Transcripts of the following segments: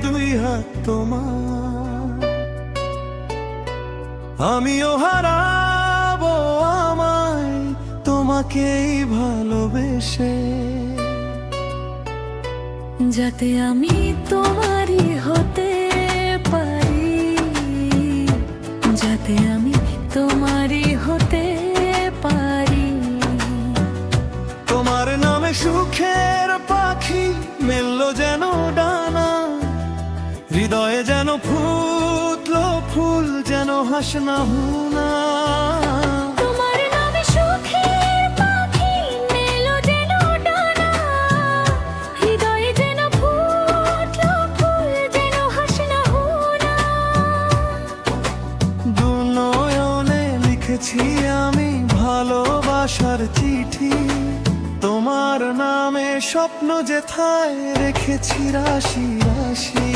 দুই হাত তোমার। আমিও হারাবো আমায় তোমাকেই ভালোবেসে, যাতে আমি তোমারই হতে পারি, যাতে আমি তোমারই হতে পারি। তোমার নামে সুখের পাখি মেললো যেন ডানা, হৃদয়ে যেন ফুটলো ফুল, যেন হাসনা হুনা। তোমার নামে সুখের পাখি মেলো যেন ডানা, হৃদয়ে যেন ফুটলো ফুল, যেন হাসনা হুনা। দু নয়নে লিখেছি আমি ভালোবাসার চিঠি, তোমার নামে স্বপ্ন যেথায় রেখেছি রাশি রাশি।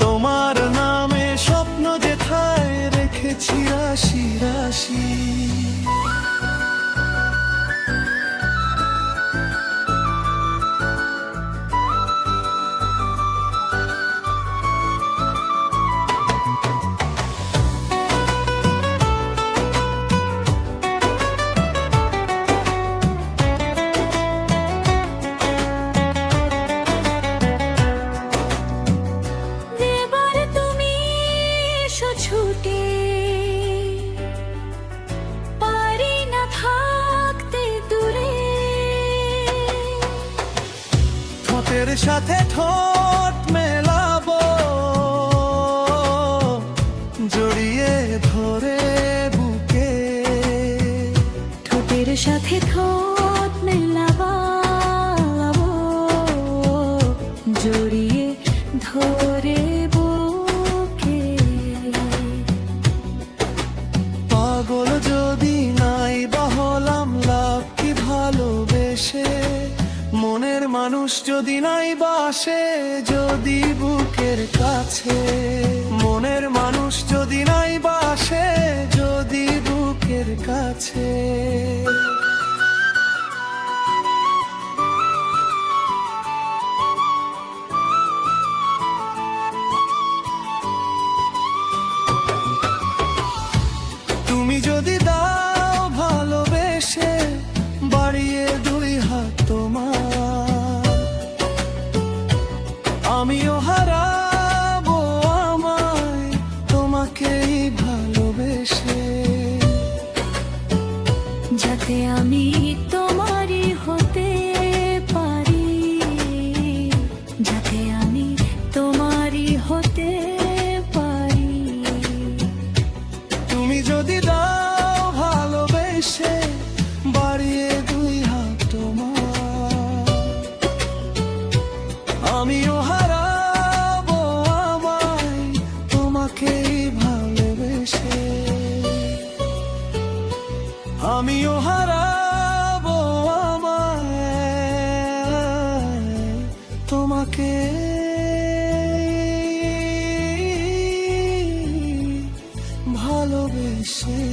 তোমার নামে স্বপ্ন যেথায় রেখেছি রাশি রাশি। এবার তুমি এসো ছুটে, পারি না থাকতে দূরে। ঠোঁটের সাথে ঠোঁট মেলাবো, জড়িয়ে ধরে বুকে। ঠোঁটের সাথে ঠোঁট মেলাবো, জড়িয়ে ধরে বুকে। পাগল যদি নাই বা হলাম লাভ কি ভালোবেসে, মনের মানুষ যদি নাই বাসে যদি বুকের কাছে। মনের মানুষ যদি নাই বাসে যদি বুকের কাছে। তুমি যদি দাও ভালোবেসে বাড়িয়ে দুই হাত তোমার, আমিও হারাবো আমায় তোমাকেই ভালোবেসে, যাতে আমি তোমারই হতে পারি, যাতে আমি তোমারই হতে পারি। তুমি যদি দাও ভালোবেসে বাড়িয়ে দুই হাত তোমার, আমিও হারাবো আমায় তোমাকেই ভালোবেসে, আমিও হারাবো আমায় তোমাকে ভালোবেসে।